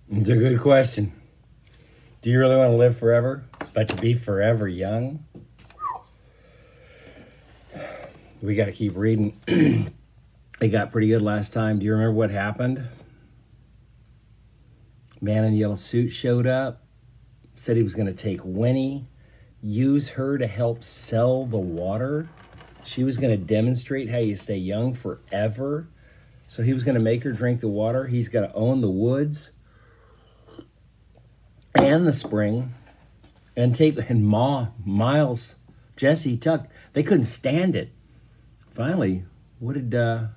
It's a good question. Do you really want to live forever, but to be forever young? We got to keep reading. It got pretty good last time. Do you remember what happened? Man in the yellow suit showed up, said he was going to take Winnie, use her to help sell the water. She was going to demonstrate how you stay young forever. So he was going to make her drink the water. He's got to own the woods and the spring, and Ma, Miles, Jesse, Tuck, they couldn't stand it. Finally, what did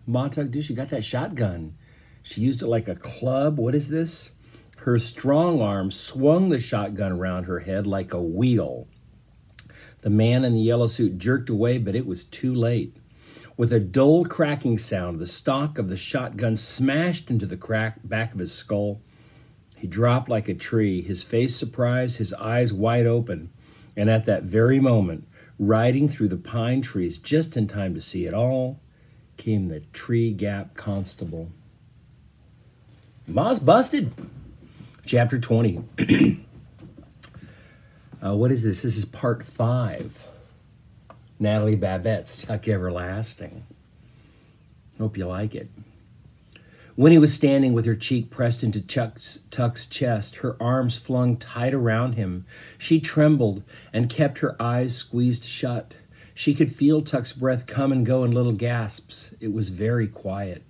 Ma Tuck do? She got that shotgun. She used it like a club. What is this? Her strong arm swung the shotgun around her head like a wheel. The man in the yellow suit jerked away, but it was too late. With a dull cracking sound, the stock of the shotgun smashed into the back of his skull. He dropped like a tree, his face surprised, his eyes wide open. And at that very moment, riding through the pine trees just in time to see it all, came the Tree Gap Constable. Ma's busted. Chapter 20. What is this? This is part 5. Natalie Babbitt's Tuck Everlasting. Hope you like it. Winnie was standing with her cheek pressed into Tuck's chest, her arms flung tight around him. She trembled and kept her eyes squeezed shut. She could feel Tuck's breath come and go in little gasps. It was very quiet.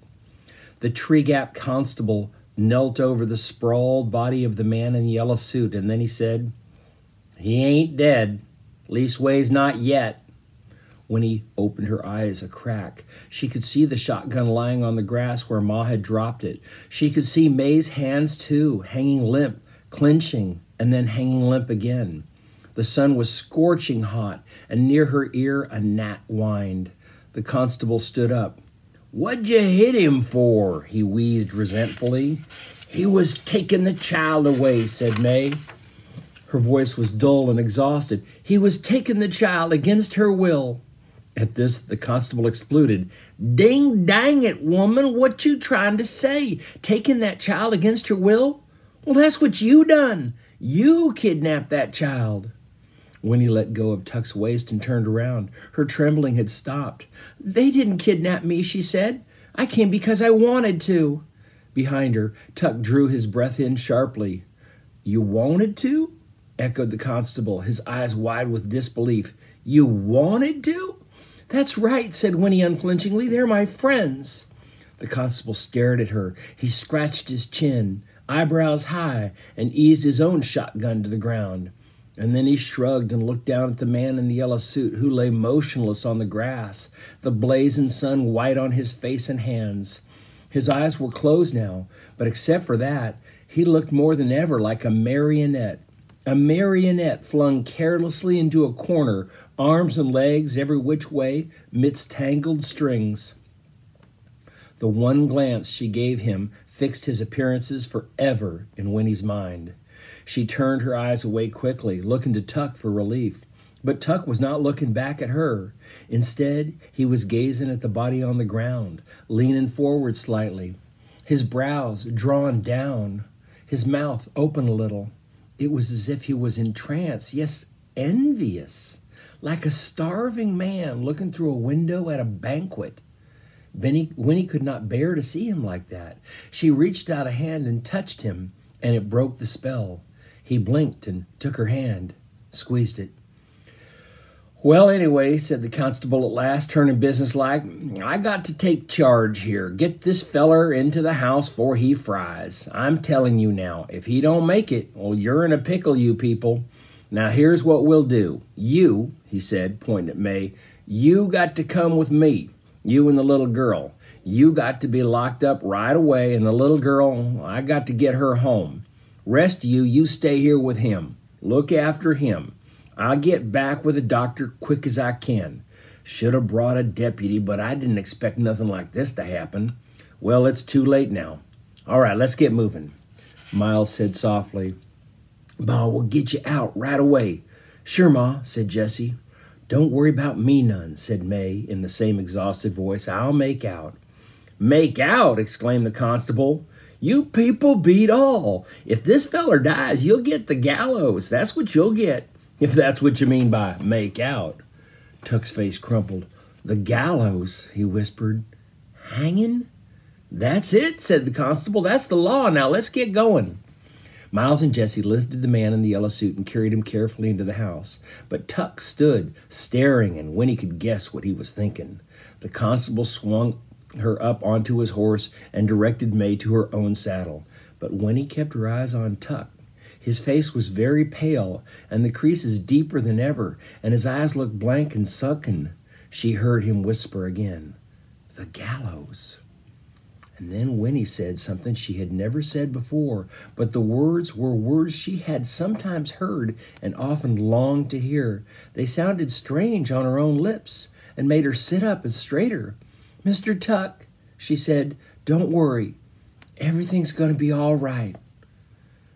The Tree Gap Constable knelt over the sprawled body of the man in the yellow suit, and then he said, "He ain't dead, leastways not yet." Winnie opened her eyes a crack. She could see the shotgun lying on the grass where Ma had dropped it. She could see May's hands too, hanging limp, clenching, and then hanging limp again. The sun was scorching hot, and near her ear a gnat whined. The constable stood up. "What'd you hit him for?" he wheezed resentfully. "He was taking the child away," said May. Her voice was dull and exhausted. "He was taking the child against her will." At this, the constable exploded. "Ding dang it, woman, what you trying to say? Taking that child against her will? Well, that's what you done. You kidnapped that child." Winnie let go of Tuck's waist and turned around. Her trembling had stopped. "They didn't kidnap me," she said. "I came because I wanted to." Behind her, Tuck drew his breath in sharply. "You wanted to?" echoed the constable, his eyes wide with disbelief. "You wanted to?" "That's right," said Winnie unflinchingly. "They're my friends." The constable stared at her. He scratched his chin, eyebrows high, and eased his own shotgun to the ground. And then he shrugged and looked down at the man in the yellow suit who lay motionless on the grass, the blazing sun white on his face and hands. His eyes were closed now, but except for that, he looked more than ever like a marionette flung carelessly into a corner, arms and legs every which way, midst tangled strings. The one glance she gave him fixed his appearances forever in Winnie's mind. She turned her eyes away quickly, looking to Tuck for relief. But Tuck was not looking back at her. Instead, he was gazing at the body on the ground, leaning forward slightly, his brows drawn down, his mouth open a little. It was as if he was in trance, yes, envious, like a starving man looking through a window at a banquet. Winnie could not bear to see him like that. She reached out a hand and touched him, and it broke the spell. He blinked and took her hand, squeezed it. "Well, anyway," said the constable at last, turning businesslike, "I got to take charge here. Get this feller into the house before he fries. I'm telling you now, if he don't make it, well, you're in a pickle, you people. Now, here's what we'll do. You," he said, pointing at May, "you got to come with me, you and the little girl. You got to be locked up right away, and the little girl, I got to get her home. Rest of you stay here with him. Look after him. I'll get back with the doctor quick as I can. Should have brought a deputy, but I didn't expect nothing like this to happen. Well, it's too late now. All right, let's get moving." Miles said softly, "Ma, we'll get you out right away." "Sure, Ma," said Jesse. "Don't worry about me none," said May in the same exhausted voice. "I'll make out." "Make out!" exclaimed the constable. You people beat all. If this feller dies, you'll get the gallows. That's what you'll get, if that's what you mean by make out. Tuck's face crumpled. The gallows, he whispered. Hanging? That's it, said the constable. That's the law. Now let's get going. Miles and Jesse lifted the man in the yellow suit and carried him carefully into the house. But Tuck stood, staring, and Winnie could guess what he was thinking. The constable swung her up onto his horse and directed May to her own saddle. But Winnie kept her eyes on Tuck. His face was very pale, and the creases deeper than ever, and his eyes looked blank and sunken. She heard him whisper again, the gallows. And then Winnie said something she had never said before, but the words were words she had sometimes heard and often longed to hear. They sounded strange on her own lips and made her sit up and straighter. Mr. Tuck, she said, don't worry. Everything's going to be all right.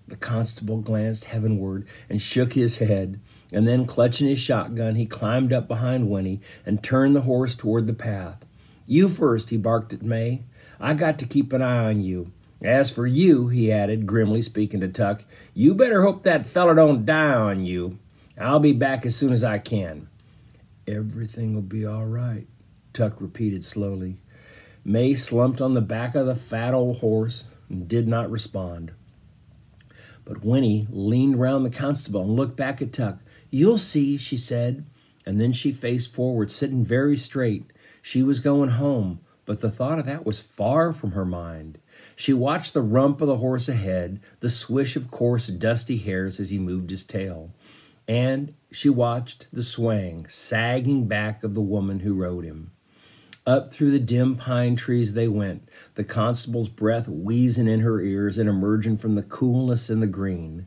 The constable glanced heavenward and shook his head, and then clutching his shotgun, he climbed up behind Winnie and turned the horse toward the path. You first, he barked at May. I got to keep an eye on you. As for you, he added, grimly speaking to Tuck, you better hope that feller don't die on you. I'll be back as soon as I can. Everything will be all right, Tuck repeated slowly. May slumped on the back of the fat old horse and did not respond. But Winnie leaned round the constable and looked back at Tuck. You'll see, she said, and then she faced forward, sitting very straight. She was going home, but the thought of that was far from her mind. She watched the rump of the horse ahead, the swish of coarse, dusty hairs as he moved his tail. And she watched the swaying, sagging back of the woman who rode him. Up through the dim pine trees they went, the constable's breath wheezing in her ears and emerging from the coolness in the green.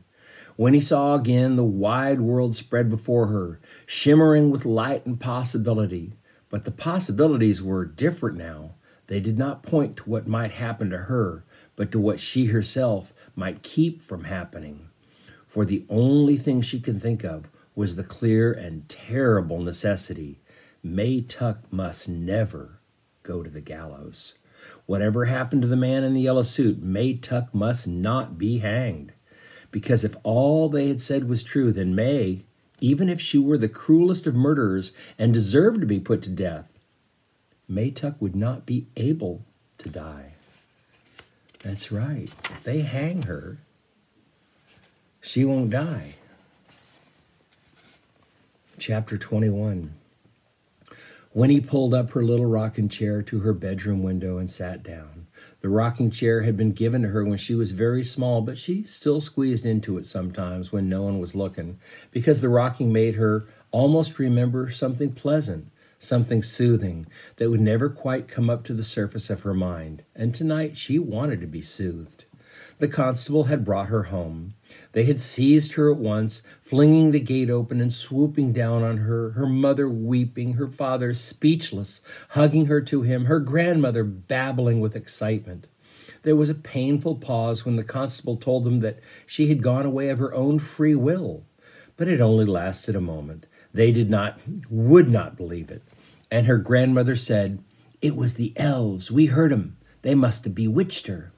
When he saw again, the wide world spread before her, shimmering with light and possibility. But the possibilities were different now. They did not point to what might happen to her, but to what she herself might keep from happening. For the only thing she could think of was the clear and terrible necessity. May Tuck must never go to the gallows. Whatever happened to the man in the yellow suit, May Tuck must not be hanged. Because if all they had said was true, then May, even if she were the cruelest of murderers and deserved to be put to death, May Tuck would not be able to die. That's right. If they hang her, she won't die. Chapter 21. Winnie pulled up her little rocking chair to her bedroom window and sat down. The rocking chair had been given to her when she was very small, but she still squeezed into it sometimes when no one was looking, because the rocking made her almost remember something pleasant, something soothing that would never quite come up to the surface of her mind. And tonight she wanted to be soothed. The constable had brought her home. They had seized her at once, flinging the gate open and swooping down on her, her mother weeping, her father speechless, hugging her to him, her grandmother babbling with excitement. There was a painful pause when the constable told them that she had gone away of her own free will, but it only lasted a moment. They would not believe it. And her grandmother said, "It was the elves. We heard 'em. They must have bewitched her."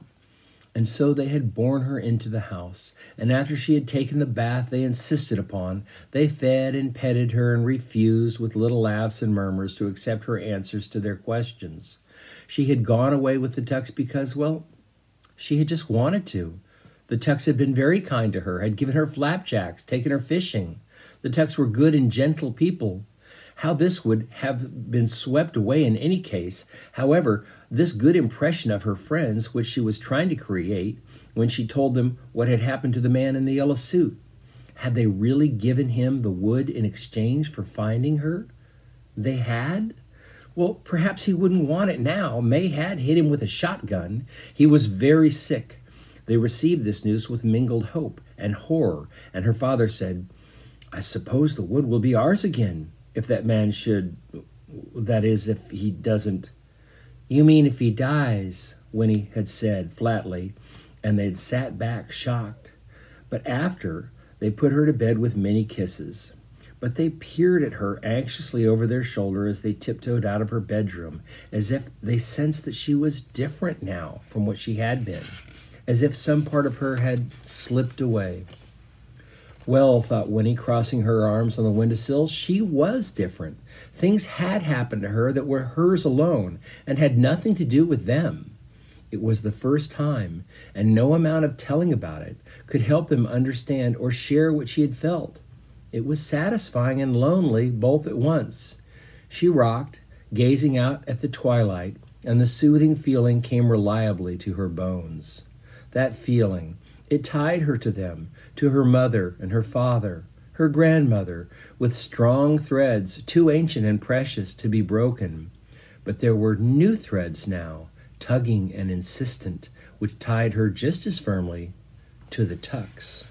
And so they had borne her into the house, and after she had taken the bath they insisted upon, they fed and petted her and refused with little laughs and murmurs to accept her answers to their questions. She had gone away with the Tucks because, well, she had just wanted to. The Tucks had been very kind to her, had given her flapjacks, taken her fishing. The Tucks were good and gentle people. How this would have been swept away in any case. However, this good impression of her friends, which she was trying to create when she told them what had happened to the man in the yellow suit. Had they really given him the wood in exchange for finding her? They had? Well, perhaps he wouldn't want it now. May had hit him with a shotgun. He was very sick. They received this news with mingled hope and horror, and her father said, "I suppose the wood will be ours again. If that man should, that is, if he doesn't." "You mean if he dies," Winnie had said flatly, and they'd sat back shocked. But after, they put her to bed with many kisses. But they peered at her anxiously over their shoulder as they tiptoed out of her bedroom, as if they sensed that she was different now from what she had been. as if some part of her had slipped away. Well, thought Winnie, crossing her arms on the windowsill, she was different. Things had happened to her that were hers alone and had nothing to do with them. It was the first time, and no amount of telling about it could help them understand or share what she had felt. It was satisfying and lonely both at once. She rocked, gazing out at the twilight, and the soothing feeling came reliably to her bones. That feeling, it tied her to them, to her mother and her father, her grandmother, with strong threads too ancient and precious to be broken. But there were new threads now, tugging and insistent, which tied her just as firmly to the tucks.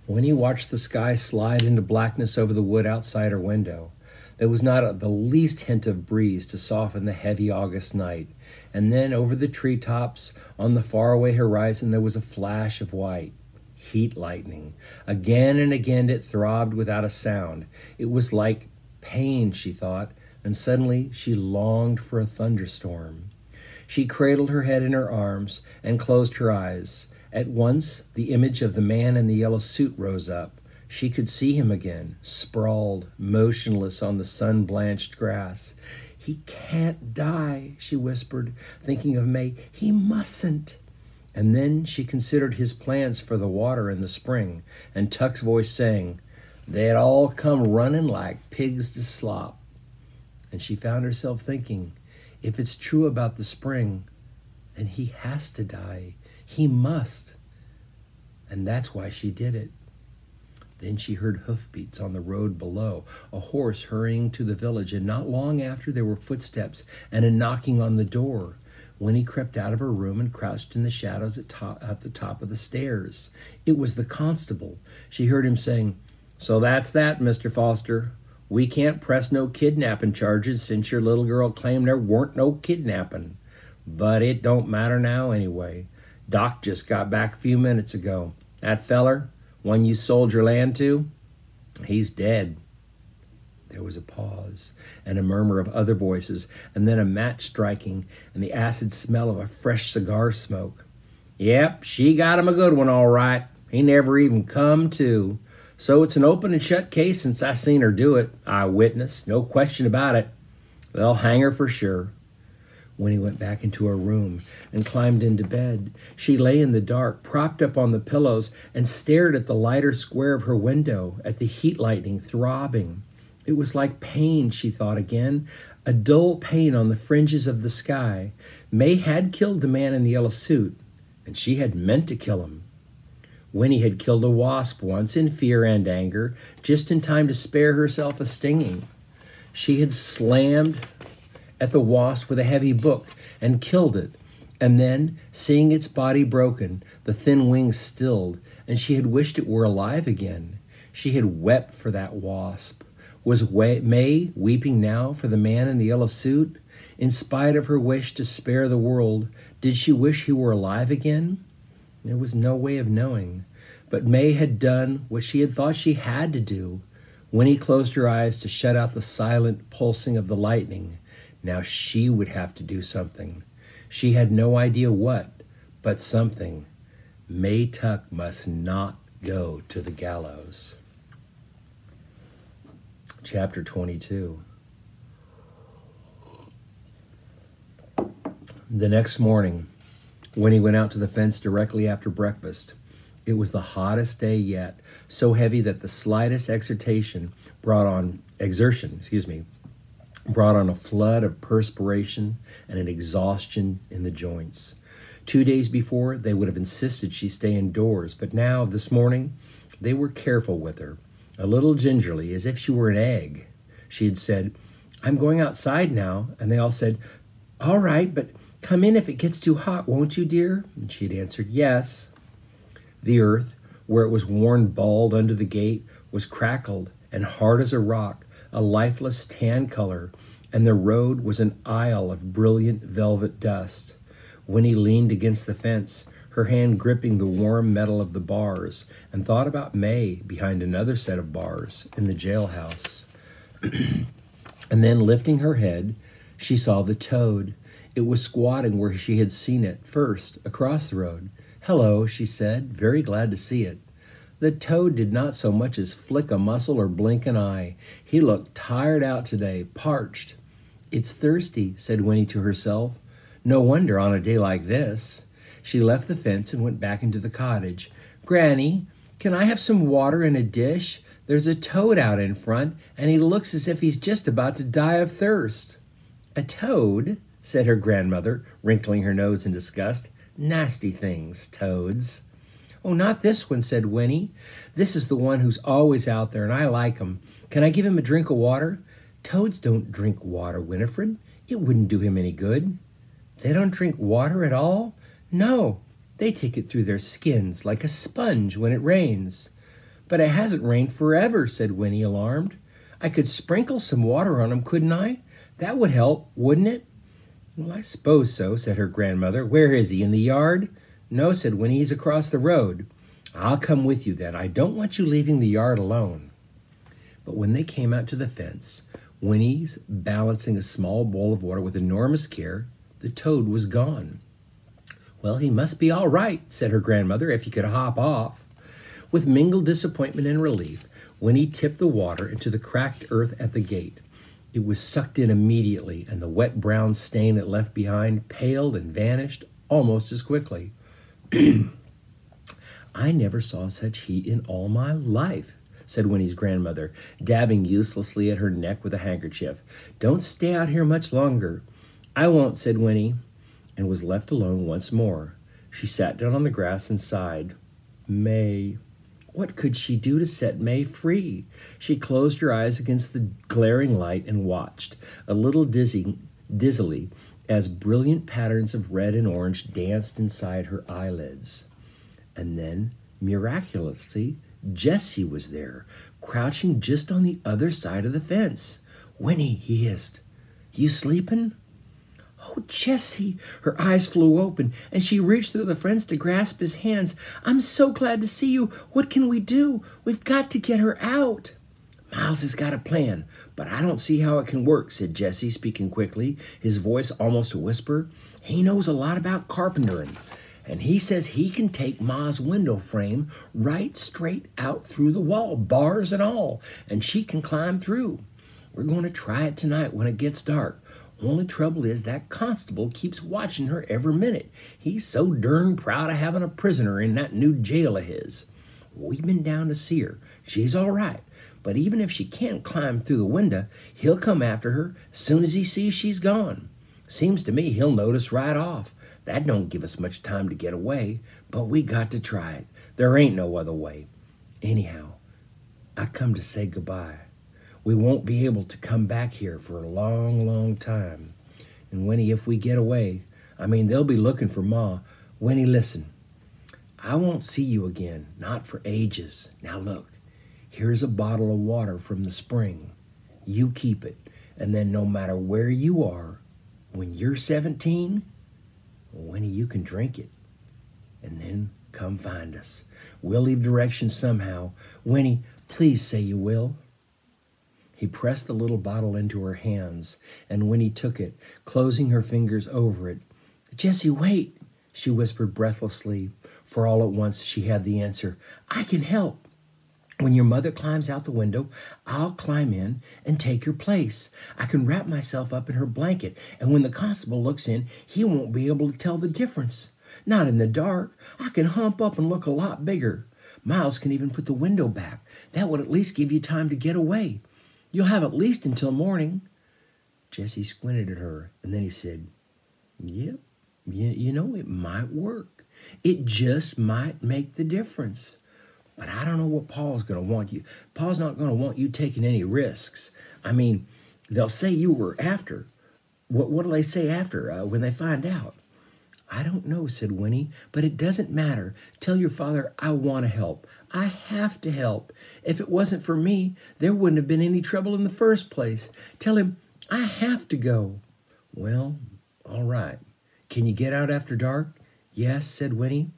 Winnie watched the sky slide into blackness over the wood outside her window. There was not the least hint of breeze to soften the heavy August night, and then over the treetops, on the faraway horizon, there was a flash of white. Heat lightning. Again and again it throbbed without a sound. It was like pain, she thought, and suddenly she longed for a thunderstorm. She cradled her head in her arms and closed her eyes. At once, the image of the man in the yellow suit rose up. She could see him again, sprawled, motionless on the sun-blanched grass. "He can't die," she whispered, thinking of May. "He mustn't." And then she considered his plans for the water in the spring, and Tuck's voice saying, "They'd all come running like pigs to slop." And she found herself thinking, if it's true about the spring, then he has to die. He must. And that's why she did it. Then she heard hoofbeats on the road below, a horse hurrying to the village, and not long after there were footsteps and a knocking on the door. Winnie crept out of her room and crouched in the shadows at the top of the stairs. It was the constable. She heard him saying, "So that's that, Mr. Foster. We can't press no kidnapping charges since your little girl claimed there weren't no kidnapping. But it don't matter now anyway. Doc just got back a few minutes ago. That feller, one you sold your land to, he's dead." There was a pause and a murmur of other voices, and then a match striking and the acid smell of a fresh cigar smoke. "Yep, she got him a good one, all right. He never even come to. So it's an open and shut case since I seen her do it. Eyewitness, no question about it. They'll hang her for sure." Winnie went back into her room and climbed into bed. She lay in the dark, propped up on the pillows, and stared at the lighter square of her window, at the heat lightning throbbing. It was like pain, she thought again, a dull pain on the fringes of the sky. May had killed the man in the yellow suit, and she had meant to kill him. Winnie had killed a wasp once in fear and anger, just in time to spare herself a stinging. She had slammed at the wasp with a heavy book and killed it, and then, seeing its body broken, the thin wings stilled, and she had wished it were alive again. She had wept for that wasp. Was May weeping now for the man in the yellow suit? In spite of her wish to spare the world, did she wish he were alive again? There was no way of knowing, but May had done what she had thought she had to do. Winnie closed her eyes to shut out the silent pulsing of the lightning. Now she would have to do something. She had no idea what, but something. May Tuck must not go to the gallows. Chapter 22. The next morning, Winnie went out to the fence directly after breakfast. It was the hottest day yet, so heavy that the slightest exertion brought on a flood of perspiration and an exhaustion in the joints. 2 days before, they would have insisted she stay indoors, but now, this morning, they were careful with her, a little gingerly, as if she were an egg. She had said, "I'm going outside now," and they all said, "All right, but come in if it gets too hot, won't you, dear?" And she had answered, "Yes." The earth, where it was worn bald under the gate, was crackled and hard as a rock, a lifeless tan color, and the road was an aisle of brilliant velvet dust. Winnie leaned against the fence, her hand gripping the warm metal of the bars, and thought about May behind another set of bars in the jailhouse. And then, lifting her head, she saw the toad. It was squatting where she had seen it first, across the road. "Hello," she said, very glad to see it. The toad did not so much as flick a muscle or blink an eye. He looked tired out today, parched. "It's thirsty," said Winnie to herself. No wonder on a day like this. She left the fence and went back into the cottage. "Granny, can I have some water in a dish? There's a toad out in front, and he looks as if he's just about to die of thirst." "A toad?" said her grandmother, wrinkling her nose in disgust. "Nasty things, toads." "Oh, not this one," said Winnie. "This is the one who's always out there, and I like him. Can I give him a drink of water?" "Toads don't drink water, Winifred. It wouldn't do him any good." "They don't drink water at all?" "No, they take it through their skins like a sponge when it rains." "But it hasn't rained forever," said Winnie, alarmed. "I could sprinkle some water on him, couldn't I? That would help, wouldn't it?" "Well, I suppose so," said her grandmother. "Where is he, in the yard?" "No," said Winnie, "he's across the road." "I'll come with you then. I don't want you leaving the yard alone." But when they came out to the fence, Winnie's balancing a small bowl of water with enormous care, the toad was gone. "Well, he must be all right," said her grandmother, "if he could hop off." With mingled disappointment and relief, Winnie tipped the water into the cracked earth at the gate. It was sucked in immediately, and the wet brown stain it left behind paled and vanished almost as quickly. "I never saw such heat in all my life," said Winnie's grandmother, dabbing uselessly at her neck with a handkerchief. "Don't stay out here much longer." "I won't," said Winnie, and was left alone once more. She sat down on the grass and sighed. May. What could she do to set May free? She closed her eyes against the glaring light and watched, a little dizzily, as brilliant patterns of red and orange danced inside her eyelids. And then, miraculously, Jessie was there, crouching just on the other side of the fence. "Winnie," he hissed, "you sleepin'?" "Oh, Jessie!" Her eyes flew open, and she reached through the fence to grasp his hands. "I'm so glad to see you. What can we do? We've got to get her out." "Miles has got a plan, but I don't see how it can work," said Jessie, speaking quickly, his voice almost a whisper. "He knows a lot about carpentering, and he says he can take Ma's window frame right straight out through the wall, bars and all, and she can climb through. We're going to try it tonight when it gets dark. Only trouble is that constable keeps watching her every minute. He's so darn proud of having a prisoner in that new jail of his. We've been down to see her. She's all right. But even if she can't climb through the window, he'll come after her as soon as he sees she's gone. Seems to me he'll notice right off. That don't give us much time to get away, but we got to try it. There ain't no other way. Anyhow, I come to say goodbye. We won't be able to come back here for a long, long time. And Winnie, if we get away, they'll be looking for Ma. Winnie, listen. I won't see you again, not for ages. Now look, here's a bottle of water from the spring. You keep it, and then no matter where you are, when you're 17, Winnie, you can drink it. And then come find us. We'll leave directions somehow. Winnie, please say you will." He pressed the little bottle into her hands, and Winnie took it, closing her fingers over it. "Jessie, wait," she whispered breathlessly, for all at once she had the answer. "I can help. When your mother climbs out the window, I'll climb in and take your place. I can wrap myself up in her blanket, and when the constable looks in, he won't be able to tell the difference. Not in the dark. I can hump up and look a lot bigger. Miles can even put the window back. That would at least give you time to get away. You'll have at least until morning." Jessie squinted at her, and then he said, "Yep, you know, it might work. It just might make the difference. But I don't know what Paul's going to want you. Paul's not going to want you taking any risks. They'll say you were after. What'll they say after when they find out?" "I don't know," said Winnie, "but it doesn't matter. Tell your father I want to help. I have to help. If it wasn't for me, there wouldn't have been any trouble in the first place. Tell him I have to go." "Well, all right. Can you get out after dark?" "Yes," said Winnie.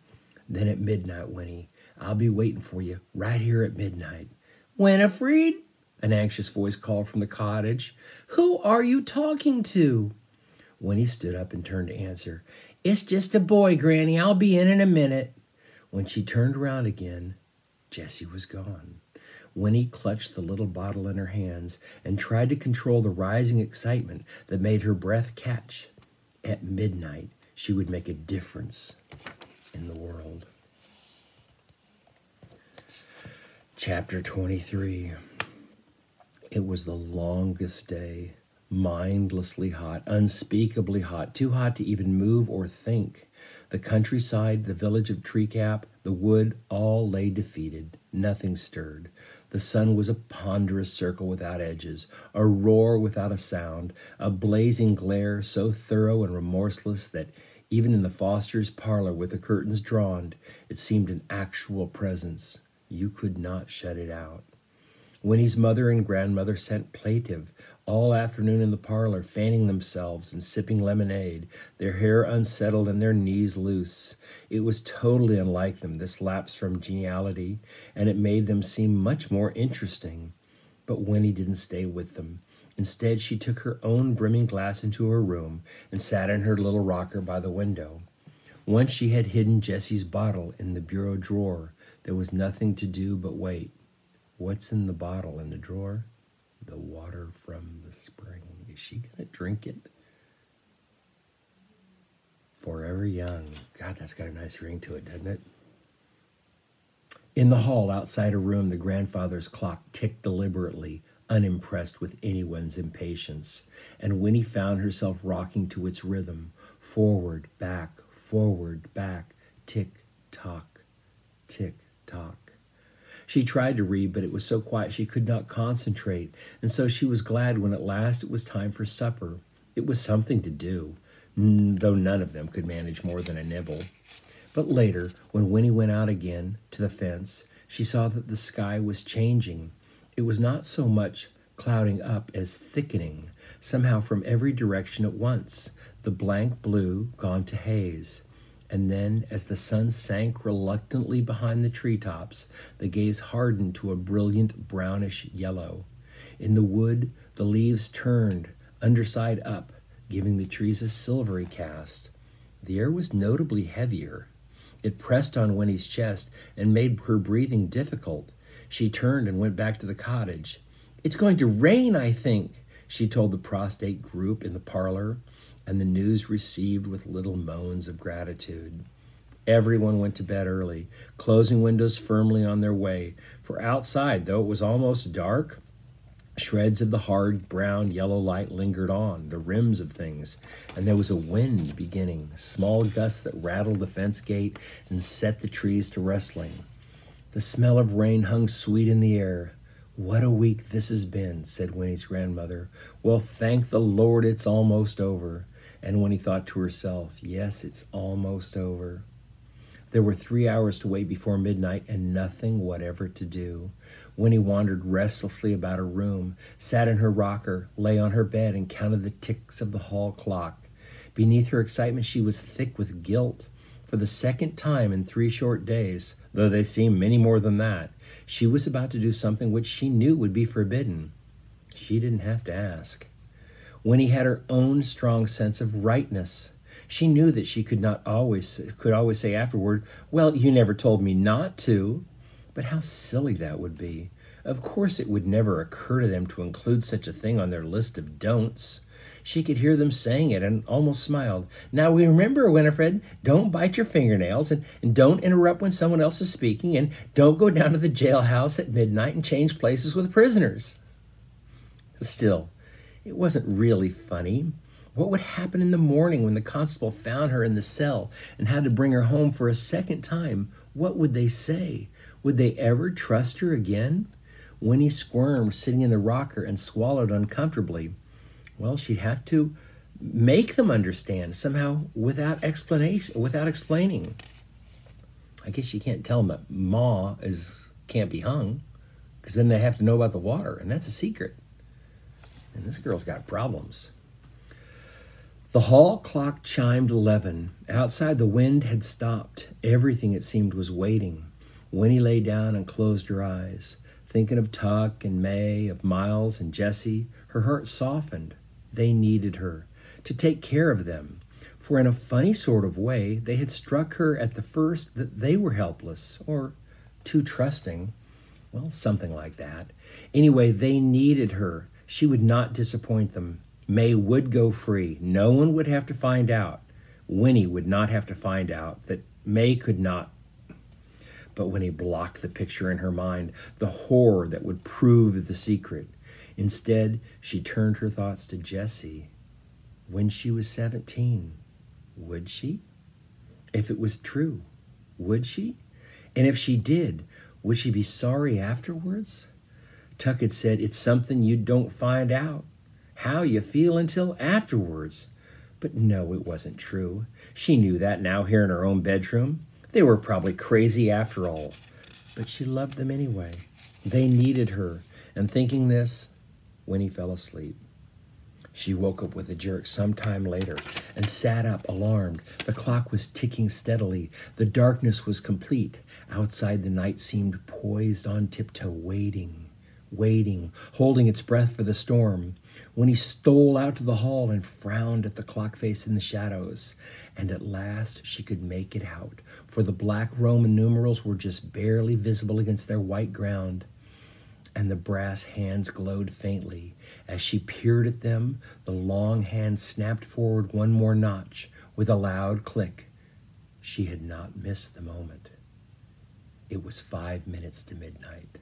"Then at midnight, Winnie. I'll be waiting for you right here at midnight." "Winifred?" an anxious voice called from the cottage. "Who are you talking to?" Winnie stood up and turned to answer. "It's just a boy, Granny. I'll be in a minute." When she turned around again, Jessie was gone. Winnie clutched the little bottle in her hands and tried to control the rising excitement that made her breath catch. At midnight, she would make a difference in the world. Chapter 23. It was the longest day, mindlessly hot, unspeakably hot, too hot to even move or think. The countryside, the village of Treecap, the wood, all lay defeated. Nothing stirred. The sun was a ponderous circle without edges, a roar without a sound, a blazing glare so thorough and remorseless that even in the Fosters' parlor with the curtains drawn, it seemed an actual presence. You could not shut it out. Winnie's mother and grandmother sat plaintive all afternoon in the parlor, fanning themselves and sipping lemonade, their hair unsettled and their knees loose. It was totally unlike them, this lapse from geniality, and it made them seem much more interesting. But Winnie didn't stay with them. Instead, she took her own brimming glass into her room and sat in her little rocker by the window. Once she had hidden Jessie's bottle in the bureau drawer, there was nothing to do but wait. What's in the bottle in the drawer? The water from the spring. Is she going to drink it? Forever young. God, that's got a nice ring to it, doesn't it? In the hall outside her room, the grandfather's clock ticked deliberately, unimpressed with anyone's impatience, and Winnie found herself rocking to its rhythm. Forward, back, tick, tock, tick, tock. She tried to read, but it was so quiet she could not concentrate, and so she was glad when at last it was time for supper. It was something to do, though none of them could manage more than a nibble. But later, when Winnie went out again to the fence, she saw that the sky was changing. It was not so much clouding up as thickening, somehow from every direction at once, the blank blue gone to haze. And then, as the sun sank reluctantly behind the treetops, the gaze hardened to a brilliant brownish yellow. In the wood, the leaves turned, underside up, giving the trees a silvery cast. The air was notably heavier. It pressed on Winnie's chest and made her breathing difficult. She turned and went back to the cottage. "It's going to rain, I think," she told the prostrate group in the parlor, and the news received with little moans of gratitude. Everyone went to bed early, closing windows firmly on their way, for outside, though it was almost dark, shreds of the hard brown yellow light lingered on, the rims of things, and there was a wind beginning, small gusts that rattled the fence gate and set the trees to rustling. The smell of rain hung sweet in the air. "What a week this has been," said Winnie's grandmother. "Well, thank the Lord it's almost over." And Winnie thought to herself, yes, it's almost over. There were 3 hours to wait before midnight and nothing whatever to do. Winnie wandered restlessly about her room, sat in her rocker, lay on her bed, and counted the ticks of the hall clock. Beneath her excitement, she was thick with guilt. For the second time in 3 short days, though they seemed many more than that, she was about to do something which she knew would be forbidden. She didn't have to ask. Winnie had her own strong sense of rightness. She knew that she could always say afterward, "Well, you never told me not to." But how silly that would be. Of course it would never occur to them to include such a thing on their list of don'ts. She could hear them saying it and almost smiled. "Now we remember, Winifred, don't bite your fingernails and don't interrupt when someone else is speaking and don't go down to the jailhouse at midnight and change places with prisoners." Still, it wasn't really funny. What would happen in the morning when the constable found her in the cell and had to bring her home for a second time? What would they say? Would they ever trust her again? Winnie squirmed, sitting in the rocker, and swallowed uncomfortably. Well, she'd have to make them understand somehow without explaining. I guess you can't tell them that Ma can't be hung, because then they have to know about the water, and that's a secret. And this girl's got problems. The hall clock chimed 11. Outside, the wind had stopped. Everything, it seemed, was waiting. Winnie lay down and closed her eyes. Thinking of Tuck and May, of Miles and Jessie, her heart softened. They needed her. to take care of them, for in a funny sort of way they had struck her at the first that they were helpless, or too trusting. Well, something like that. Anyway, they needed her. She would not disappoint them. May would go free. No one would have to find out. Winnie would not have to find out that May could not. But Winnie blocked the picture in her mind, the horror that would prove the secret. Instead, she turned her thoughts to Jessie. When she was 17, would she? If it was true, would she? And if she did, would she be sorry afterwards? Tuck had said, it's something you don't find out how you feel until afterwards. But no, it wasn't true. She knew that now here in her own bedroom. They were probably crazy after all. But she loved them anyway. They needed her. And thinking this, Winnie fell asleep. She woke up with a jerk some time later and sat up, alarmed. The clock was ticking steadily. The darkness was complete. Outside, the night seemed poised on tiptoe, waiting, holding its breath for the storm. Winnie stole out to the hall and frowned at the clock face in the shadows. And at last she could make it out, for the black Roman numerals were just barely visible against their white ground. And the brass hands glowed faintly. As she peered at them, the long hand snapped forward one more notch with a loud click. She had not missed the moment. It was 5 minutes to midnight.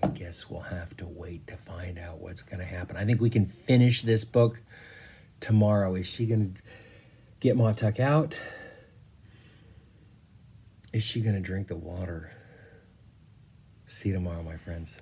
I guess we'll have to wait to find out what's going to happen. I think we can finish this book tomorrow. Is she going to get Ma Tuck out? Is she going to drink the water? See you tomorrow, my friends.